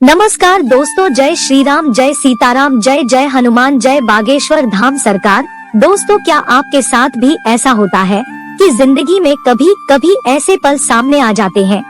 नमस्कार दोस्तों, जय श्री राम, जय सीताराम, जय जय हनुमान, जय बागेश्वर धाम सरकार। दोस्तों, क्या आपके साथ भी ऐसा होता है कि जिंदगी में कभी कभी ऐसे पल सामने आ जाते हैं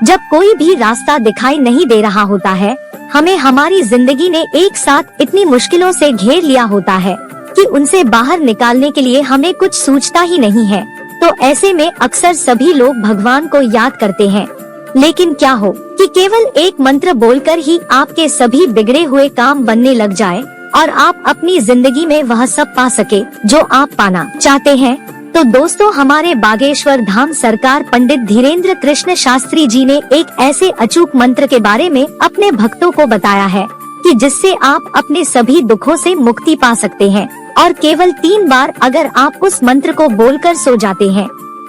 जब कोई भी रास्ता दिखाई नहीं दे रहा होता है। हमें हमारी जिंदगी ने एक साथ इतनी मुश्किलों से घेर लिया होता है कि उनसे बाहर निकालने के लिए हमें कुछ सूझता ही नहीं है। तो ऐसे में अक्सर सभी लोग भगवान को याद करते हैं, लेकिन क्या हो कि केवल एक मंत्र बोलकर ही आपके सभी बिगड़े हुए काम बनने लग जाए और आप अपनी जिंदगी में वह सब पा सके जो आप पाना चाहते हैं। तो दोस्तों, हमारे बागेश्वर धाम सरकार पंडित धीरेन्द्र कृष्ण शास्त्री जी ने एक ऐसे अचूक मंत्र के बारे में अपने भक्तों को बताया है कि जिससे आप अपने सभी दुखों से मुक्ति पा सकते हैं। और केवल 3 बार अगर आप उस मंत्र को बोलकर सो जाते हैं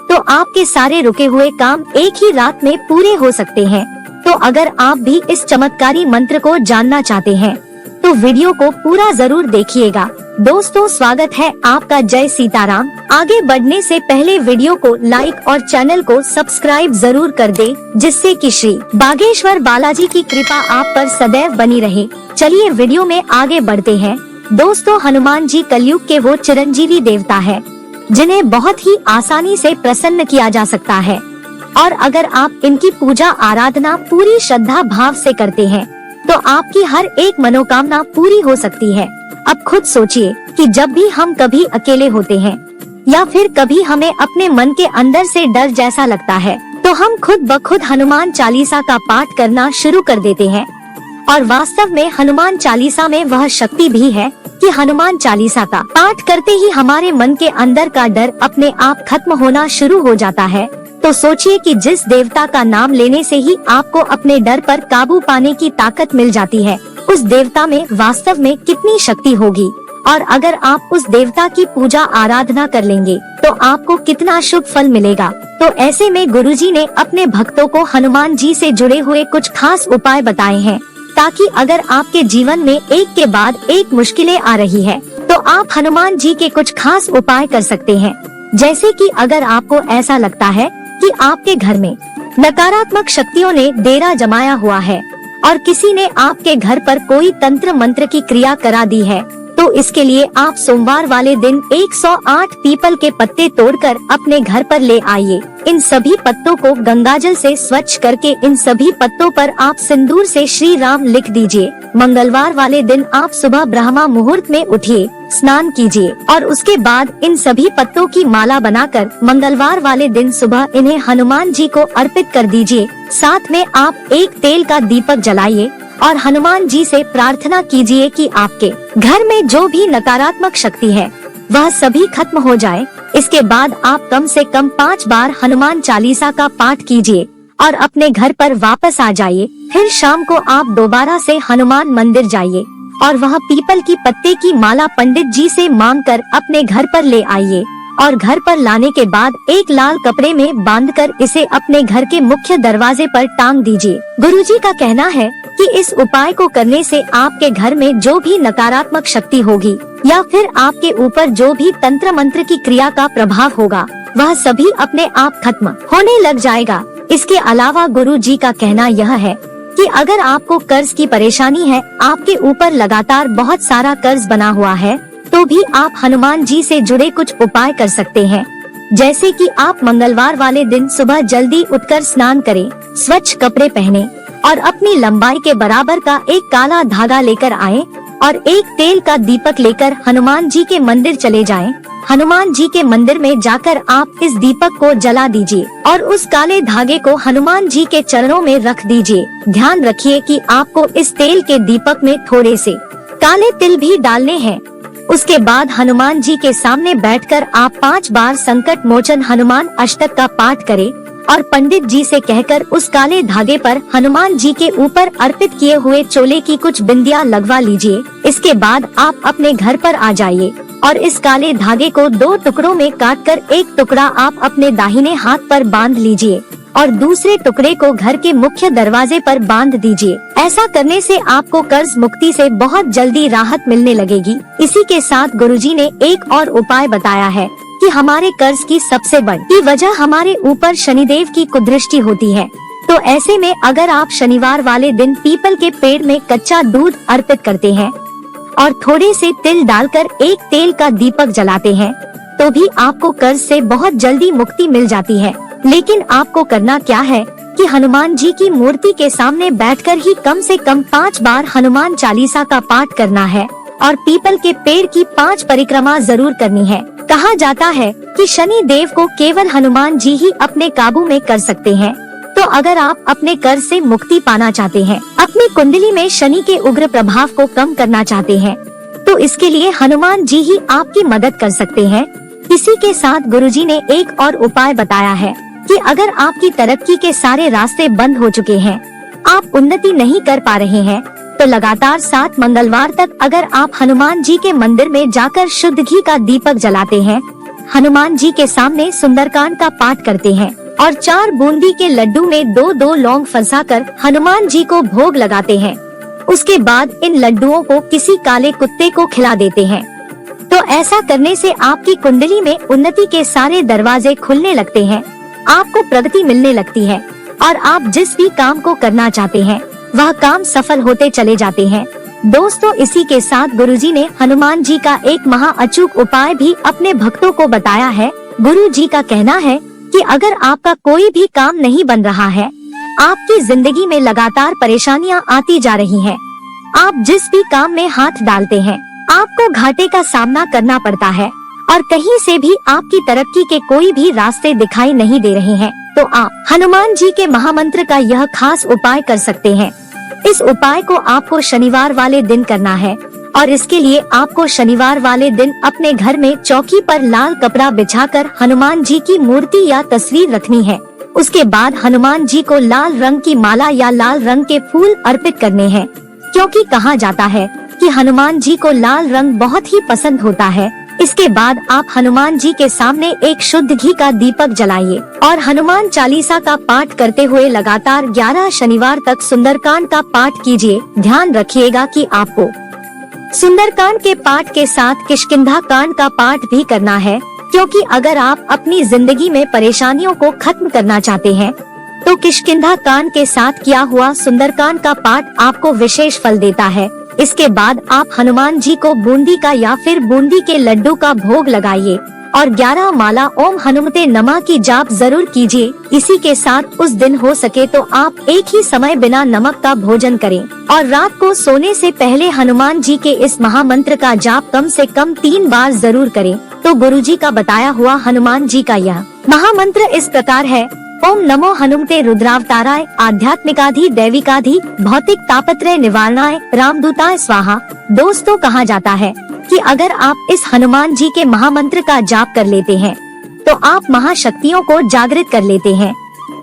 तो आपके सारे रुके हुए काम एक ही रात में पूरे हो सकते हैं। तो अगर आप भी इस चमत्कारी मंत्र को जानना चाहते हैं तो वीडियो को पूरा जरूर देखिएगा। दोस्तों, स्वागत है आपका, जय सीताराम। आगे बढ़ने से पहले वीडियो को लाइक और चैनल को सब्सक्राइब जरूर कर दे, जिससे कि श्री बागेश्वर बालाजी की कृपा आप पर सदैव बनी रहे। चलिए वीडियो में आगे बढ़ते हैं। दोस्तों, हनुमान जी कलयुग के वो चिरंजीवी देवता है जिन्हें बहुत ही आसानी से प्रसन्न किया जा सकता है। और अगर आप इनकी पूजा आराधना पूरी श्रद्धा भाव से करते हैं तो आपकी हर एक मनोकामना पूरी हो सकती है। अब खुद सोचिए कि जब भी हम कभी अकेले होते हैं या फिर कभी हमें अपने मन के अंदर से डर जैसा लगता है तो हम खुद ब खुद हनुमान चालीसा का पाठ करना शुरू कर देते हैं। और वास्तव में हनुमान चालीसा में वह शक्ति भी है कि हनुमान चालीसा का पाठ करते ही हमारे मन के अंदर का डर अपने आप खत्म होना शुरू हो जाता है। तो सोचिए कि जिस देवता का नाम लेने से ही आपको अपने डर पर काबू पाने की ताकत मिल जाती है, उस देवता में वास्तव में कितनी शक्ति होगी। और अगर आप उस देवता की पूजा आराधना कर लेंगे तो आपको कितना शुभ फल मिलेगा। तो ऐसे में गुरुजी ने अपने भक्तों को हनुमान जी से जुड़े हुए कुछ खास उपाय बताए हैं, ताकि अगर आपके जीवन में एक के बाद एक मुश्किलें आ रही है तो आप हनुमान जी के कुछ खास उपाय कर सकते हैं। जैसे कि अगर आपको ऐसा लगता है कि आपके घर में नकारात्मक शक्तियों ने डेरा जमाया हुआ है और किसी ने आपके घर पर कोई तंत्र मंत्र की क्रिया करा दी है, तो इसके लिए आप सोमवार वाले दिन 108 पीपल के पत्ते तोड़कर अपने घर पर ले आइए। इन सभी पत्तों को गंगाजल से स्वच्छ करके इन सभी पत्तों पर आप सिंदूर से श्री राम लिख दीजिए। मंगलवार वाले दिन आप सुबह ब्रह्मा मुहूर्त में उठिए, स्नान कीजिए और उसके बाद इन सभी पत्तों की माला बनाकर मंगलवार वाले दिन सुबह इन्हें हनुमान जी को अर्पित कर दीजिए। साथ में आप एक तेल का दीपक जलाइए और हनुमान जी से प्रार्थना कीजिए कि आपके घर में जो भी नकारात्मक शक्ति है वह सभी खत्म हो जाए। इसके बाद आप कम से कम 5 बार हनुमान चालीसा का पाठ कीजिए और अपने घर पर वापस आ जाइए। फिर शाम को आप दोबारा से हनुमान मंदिर जाइए और वह पीपल की पत्ते की माला पंडित जी से मांगकर अपने घर पर ले आइए। और घर पर लाने के बाद एक लाल कपड़े में बांधकर इसे अपने घर के मुख्य दरवाजे पर टांग दीजिए। गुरुजी का कहना है कि इस उपाय को करने से आपके घर में जो भी नकारात्मक शक्ति होगी या फिर आपके ऊपर जो भी तंत्र मंत्र की क्रिया का प्रभाव होगा वह सभी अपने आप खत्म होने लग जाएगा। इसके अलावा गुरुजी का कहना यह है कि अगर आपको कर्ज की परेशानी है, आपके ऊपर लगातार बहुत सारा कर्ज बना हुआ है, तो भी आप हनुमान जी से जुड़े कुछ उपाय कर सकते हैं। जैसे कि आप मंगलवार वाले दिन सुबह जल्दी उठकर स्नान करें, स्वच्छ कपड़े पहने और अपनी लंबाई के बराबर का एक काला धागा लेकर आएं और एक तेल का दीपक लेकर हनुमान जी के मंदिर चले जाएं। हनुमान जी के मंदिर में जाकर आप इस दीपक को जला दीजिए और उस काले धागे को हनुमान जी के चरणों में रख दीजिए। ध्यान रखिए कि आपको इस तेल के दीपक में थोड़े से काले तिल भी डालने हैं। उसके बाद हनुमान जी के सामने बैठकर आप 5 बार संकट मोचन हनुमान अष्टक का पाठ करें और पंडित जी से कहकर उस काले धागे पर हनुमान जी के ऊपर अर्पित किए हुए चोले की कुछ बिंदियां लगवा लीजिए। इसके बाद आप अपने घर पर आ जाइए और इस काले धागे को 2 टुकड़ों में काटकर एक टुकड़ा आप अपने दाहिने हाथ पर बांध लीजिए और दूसरे टुकड़े को घर के मुख्य दरवाजे पर बांध दीजिए। ऐसा करने से आपको कर्ज मुक्ति से बहुत जल्दी राहत मिलने लगेगी। इसी के साथ गुरुजी ने एक और उपाय बताया है कि हमारे कर्ज की सबसे बड़ी वजह हमारे ऊपर शनिदेव की कुदृष्टि होती है। तो ऐसे में अगर आप शनिवार वाले दिन पीपल के पेड़ में कच्चा दूध अर्पित करते हैं और थोड़े से तिल डालकर एक तेल का दीपक जलाते हैं तो भी आपको कर्ज से बहुत जल्दी मुक्ति मिल जाती है। लेकिन आपको करना क्या है कि हनुमान जी की मूर्ति के सामने बैठकर ही कम से कम 5 बार हनुमान चालीसा का पाठ करना है और पीपल के पेड़ की 5 परिक्रमा जरूर करनी है। कहा जाता है कि शनि देव को केवल हनुमान जी ही अपने काबू में कर सकते हैं। तो अगर आप अपने कर्ज से मुक्ति पाना चाहते हैं, अपनी कुंडली में शनि के उग्र प्रभाव को कम करना चाहते हैं, तो इसके लिए हनुमान जी ही आपकी मदद कर सकते हैं। इसी के साथ गुरुजी ने एक और उपाय बताया है कि अगर आपकी तरक्की के सारे रास्ते बंद हो चुके हैं, आप उन्नति नहीं कर पा रहे हैं, तो लगातार 7 मंगलवार तक अगर आप हनुमान जी के मंदिर में जाकर शुद्ध घी का दीपक जलाते हैं, हनुमान जी के सामने सुंदरकांड का पाठ करते हैं और 4 बूंदी के लड्डू में 2-2 लौंग फंसाकर हनुमान जी को भोग लगाते हैं, उसके बाद इन लड्डुओं को किसी काले कुत्ते को खिला देते हैं, तो ऐसा करने से आपकी कुंडली में उन्नति के सारे दरवाजे खुलने लगते हैं, आपको प्रगति मिलने लगती है और आप जिस भी काम को करना चाहते हैं वह काम सफल होते चले जाते हैं। दोस्तों, इसी के साथ गुरुजी ने हनुमान जी का एक महा अचूक उपाय भी अपने भक्तों को बताया है। गुरु जी का कहना है कि अगर आपका कोई भी काम नहीं बन रहा है, आपकी जिंदगी में लगातार परेशानियां आती जा रही हैं, आप जिस भी काम में हाथ डालते हैं आपको घाटे का सामना करना पड़ता है और कहीं से भी आपकी तरक्की के कोई भी रास्ते दिखाई नहीं दे रहे हैं, तो आप हनुमान जी के महामंत्र का यह खास उपाय कर सकते हैं। इस उपाय को आपको शनिवार वाले दिन करना है और इसके लिए आपको शनिवार वाले दिन अपने घर में चौकी पर लाल कपड़ा बिछाकर हनुमान जी की मूर्ति या तस्वीर रखनी है। उसके बाद हनुमान जी को लाल रंग की माला या लाल रंग के फूल अर्पित करने हैं, क्योंकि कहा जाता है कि हनुमान जी को लाल रंग बहुत ही पसंद होता है। इसके बाद आप हनुमान जी के सामने एक शुद्ध घी का दीपक जलाइए और हनुमान चालीसा का पाठ करते हुए लगातार 11 शनिवार तक सुंदरकांड का पाठ कीजिए। ध्यान रखिएगा कि आपको सुंदरकांड के पाठ के साथ किष्किंधा कांड का पाठ भी करना है, क्योंकि अगर आप अपनी जिंदगी में परेशानियों को खत्म करना चाहते हैं तो किष्किंधा कांड के साथ किया हुआ सुंदरकांड का पाठ आपको विशेष फल देता है। इसके बाद आप हनुमान जी को बूंदी का या फिर बूंदी के लड्डू का भोग लगाइए और 11 माला ओम हनुमते नमः की जाप जरूर कीजिए। इसी के साथ उस दिन हो सके तो आप एक ही समय बिना नमक का भोजन करें और रात को सोने से पहले हनुमान जी के इस महामंत्र का जाप कम से कम 3 बार जरूर करें। तो गुरुजी का बताया हुआ हनुमान जी का यह महामंत्र इस प्रकार है: ओम नमो हनुमते रुद्रावताराय आध्यात्मिकाधि दैविकाधि भौतिक तापत्रय निवारणाय रामदूताय स्वाहा। दोस्तों, कहा जाता है कि अगर आप इस हनुमान जी के महामंत्र का जाप कर लेते हैं तो आप महाशक्तियों को जागृत कर लेते हैं,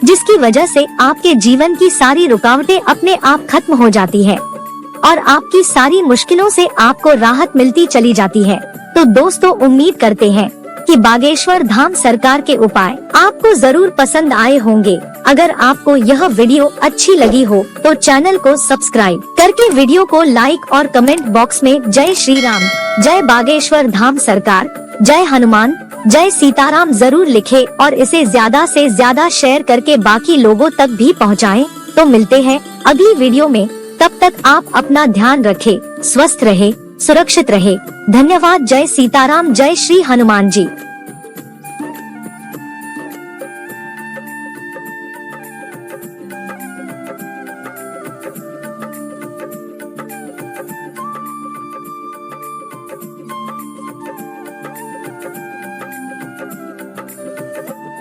जिसकी वजह से आपके जीवन की सारी रुकावटें अपने आप खत्म हो जाती है और आपकी सारी मुश्किलों से आपको राहत मिलती चली जाती है। तो दोस्तों, उम्मीद करते हैं कि बागेश्वर धाम सरकार के उपाय आपको जरूर पसंद आए होंगे। अगर आपको यह वीडियो अच्छी लगी हो तो चैनल को सब्सक्राइब करके वीडियो को लाइक और कमेंट बॉक्स में जय श्री राम, जय बागेश्वर धाम सरकार, जय हनुमान, जय सीताराम जरूर लिखे और इसे ज्यादा से ज्यादा शेयर करके बाकी लोगों तक भी पहुंचाएं। तो मिलते हैं अगली वीडियो में, तब तक आप अपना ध्यान रखें, स्वस्थ रहे, सुरक्षित रहे। धन्यवाद। जय सीताराम, जय श्री हनुमान जी।